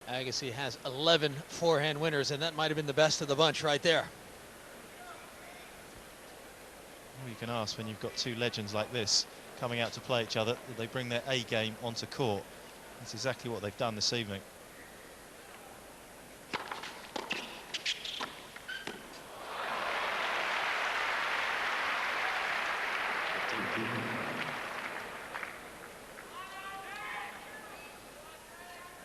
Agassi has 11 forehand winners, and that might have been the best of the bunch right there. All you can ask when you've got two legends like this coming out to play each other, that they bring their A game onto court. That's exactly what they've done this evening.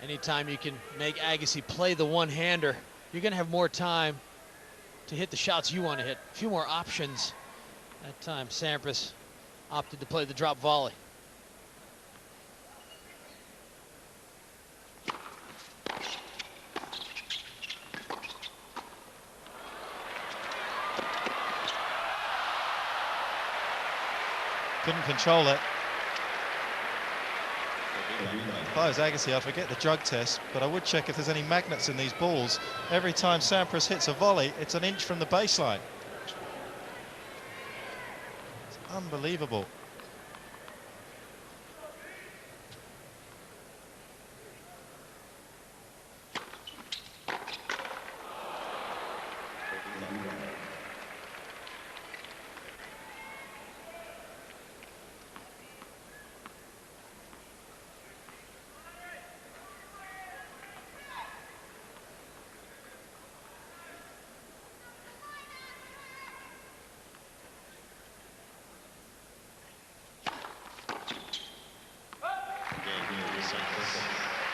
Anytime you can make Agassi play the one-hander, you're going to have more time to hit the shots you want to hit. A few more options. That time, Sampras opted to play the drop volley. Couldn't control it. If I was Agassi, I'd forget the drug test, but I would check if there's any magnets in these balls. Every time Sampras hits a volley, it's an inch from the baseline. It's unbelievable.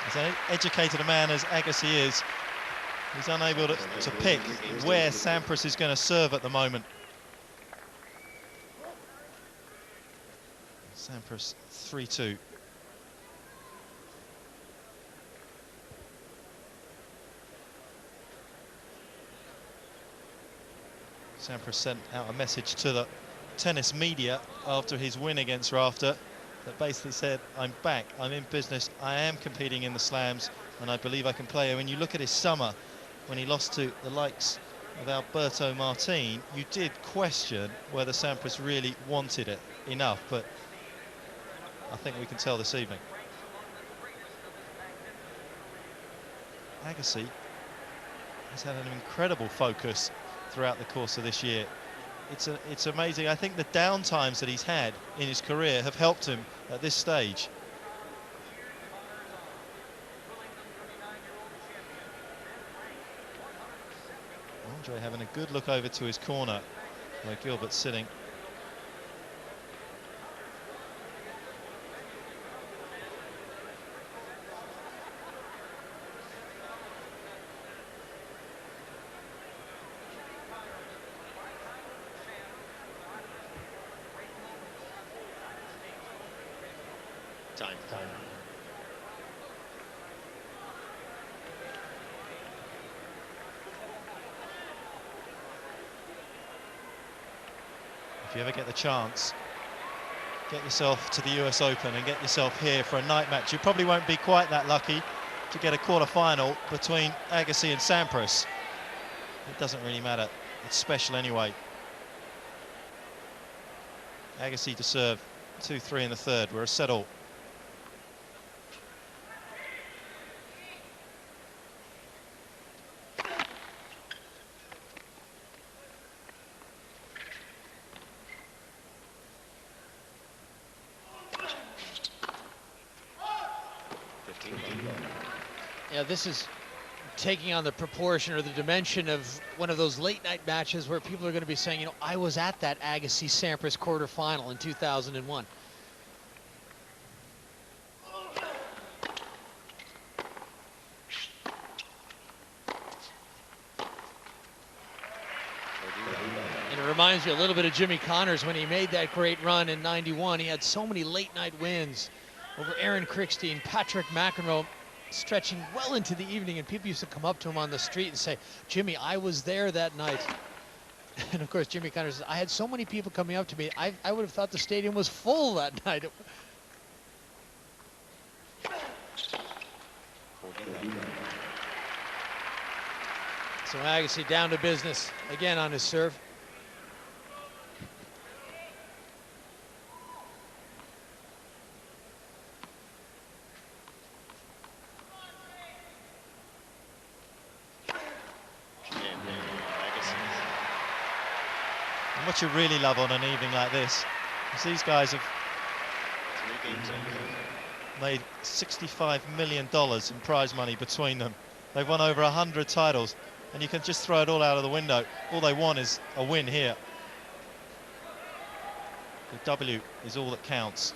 As an educated a man as Agassi is, he's unable to pick where Sampras is going to serve at the moment. Sampras 3-2. Sampras sent out a message to the tennis media after his win against Rafter that basically said, I'm back, I'm in business, I am competing in the slams, and I believe I can play. And when you look at his summer, when he lost to the likes of Alberto Martin, you did question whether Sampras really wanted it enough, but I think we can tell this evening. Agassi has had an incredible focus throughout the course of this year. It's amazing. I think the downtimes that he's had in his career have helped him at this stage. Andre having a good look over to his corner where Gilbert's sitting. Time. If you ever get the chance, get yourself to the US Open and get yourself here for a night match. You probably won't be quite that lucky to get a quarter-final between Agassi and Sampras. It doesn't really matter. It's special anyway. Agassi to serve 2-3 in the third. We're a set all. Yeah, this is taking on the proportion or the dimension of one of those late night matches where people are going to be saying, you know, I was at that Agassi-Sampras quarterfinal in 2001. And it reminds you a little bit of Jimmy Connors when he made that great run in '91. He had so many late night wins over Aaron Crickstein, Patrick McEnroe, stretching well into the evening, and people used to come up to him on the street and say, Jimmy, I was there that night. And of course, Jimmy Connors says, I had so many people coming up to me, I would have thought the stadium was full that night. So Agassi down to business again on his serve. What you really love on an evening like this is these guys have 3 games made $65 million in prize money between them. They've won over 100 titles, and you can just throw it all out of the window. All they want is a win here. The W is all that counts.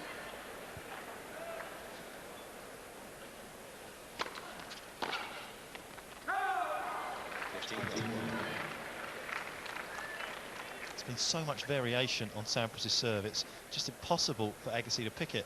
There's been so much variation on Sampras' serve, it's just impossible for Agassi to pick it.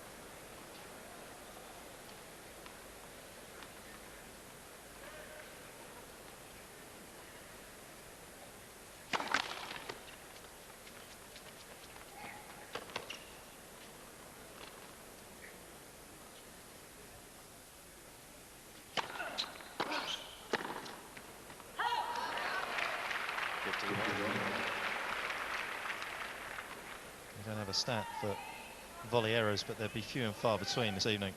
We don't have a stat for volley errors, but there'd be few and far between this evening.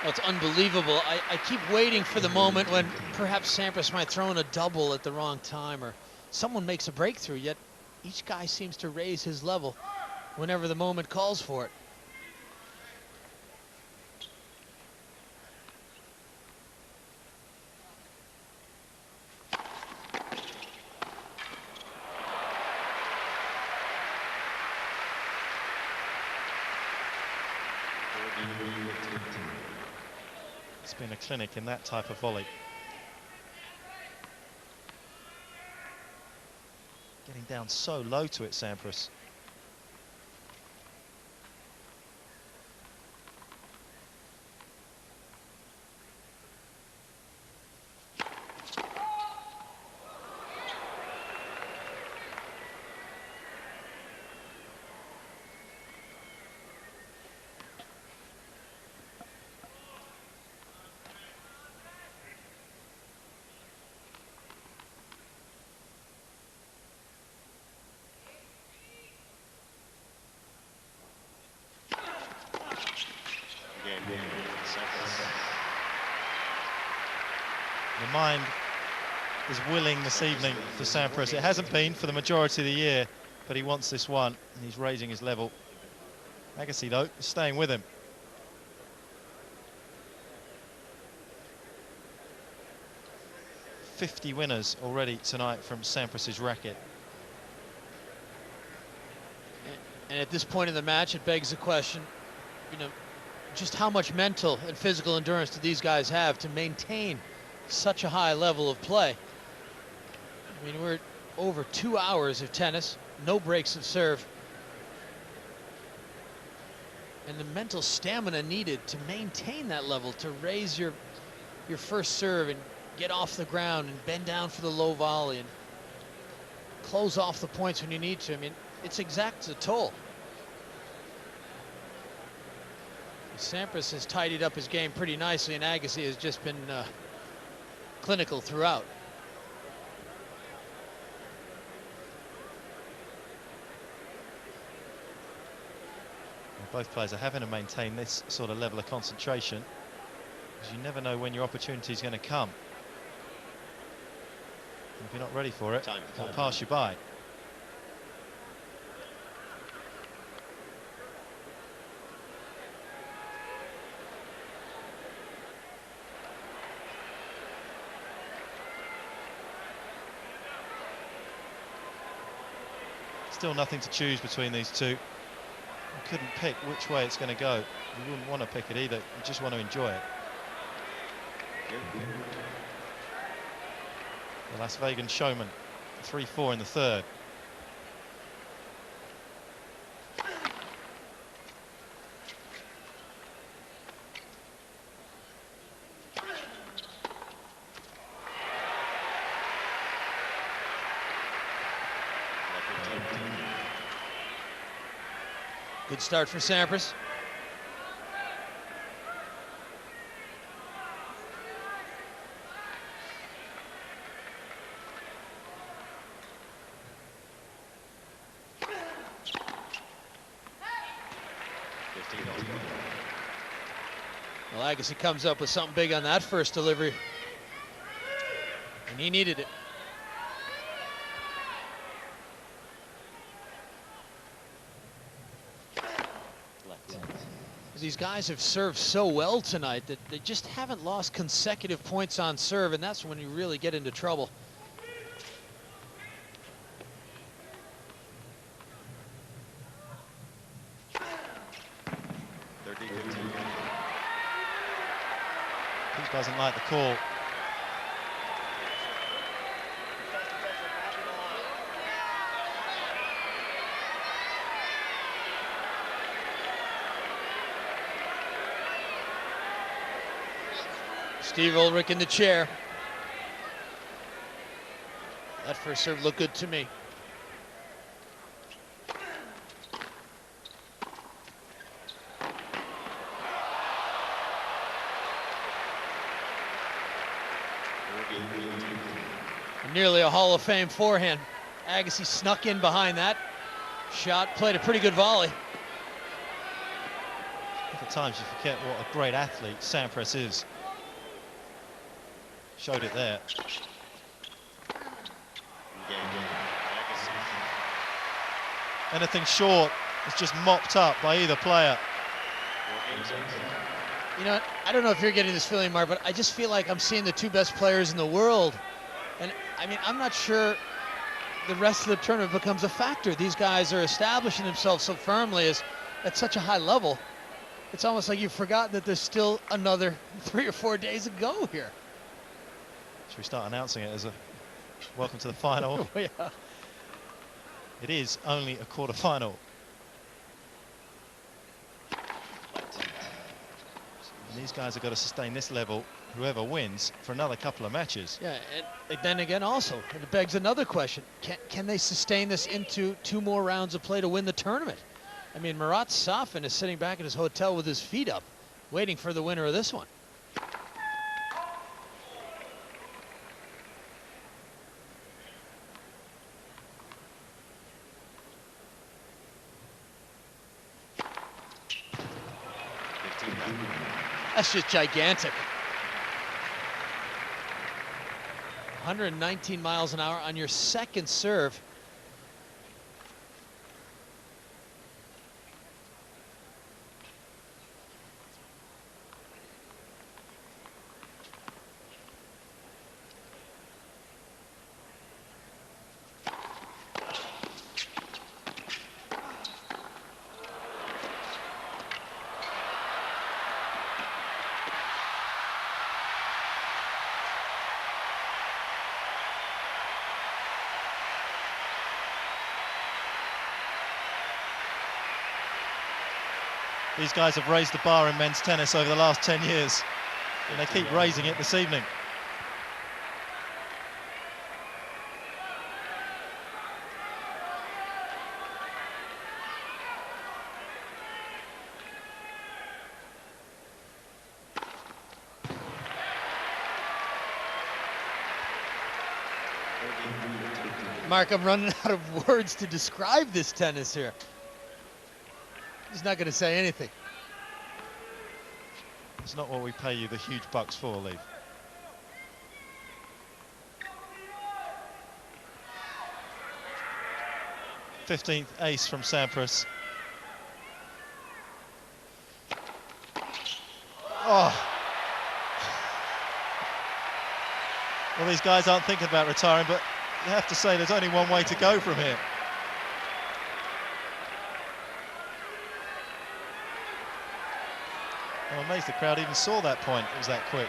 Well, it's unbelievable. I keep waiting for the moment when perhaps Sampras might throw in a double at the wrong time, or someone makes a breakthrough, yet each guy seems to raise his level whenever the moment calls for it. It's been a clinic in that type of volley. Getting down so low to it, Sampras. The mind is willing this evening for Sampras. It hasn't been for the majority of the year, but he wants this one, and he's raising his level. Agassi, though, is staying with him. "50 winners already tonight from Sampras' racket. And at this point in the match, it begs the question, just how much mental and physical endurance do these guys have to maintain such a high level of play? I mean, we're over 2 hours of tennis, no breaks of serve. And the mental stamina needed to maintain that level, to raise your first serve and get off the ground and bend down for the low volley and close off the points when you need to. I mean, it's exacts a toll. Sampras has tidied up his game pretty nicely, and Agassi has just been clinical throughout. Both players are having to maintain this sort of level of concentration, because you never know when your opportunity is going to come. And if you're not ready for it, it'll pass you by. Still nothing to choose between these two. You couldn't pick which way it's going to go. You wouldn't want to pick it either. You just want to enjoy it. The Las Vegas showman, 3-4 in the third. Good start for Sampras. 15-all. Well, Agassi comes up with something big on that first delivery, and he needed it. These guys have served so well tonight that they just haven't lost consecutive points on serve, and that's when you really get into trouble. He doesn't like the call. Steve Ulrich in the chair. That first serve looked good to me. Nearly a Hall of Fame forehand. Agassi snuck in behind that shot, played a pretty good volley. At times you forget what a great athlete Sampras is. Showed it there. Anything short is just mopped up by either player. You know, I don't know if you're getting this feeling, Mark, but I just feel like I'm seeing the two best players in the world. And I mean, I'm not sure the rest of the tournament becomes a factor. These guys are establishing themselves so firmly at such a high level. It's almost like you've forgotten that there's still another 3 or 4 days to go here. Should we start announcing it as a welcome to the final? Oh, yeah. It is only a quarter-final. And these guys have got to sustain this level, whoever wins, for another couple of matches. Yeah, and then again also, it begs another question. Can they sustain this into 2 more rounds of play to win the tournament? I mean, Marat Safin is sitting back in his hotel with his feet up, waiting for the winner of this one. That's just gigantic. 119 miles an hour on your second serve. These guys have raised the bar in men's tennis over the last 10 years, and they keep raising it this evening. Mark, I'm running out of words to describe this tennis here. He's not going to say anything. It's not what we pay you the huge bucks for, Lee. '15th ace from Sampras. Oh. Well, these guys aren't thinking about retiring, but you have to say there's only one way to go from here. I'm amazed the crowd even saw that point. It was that quick.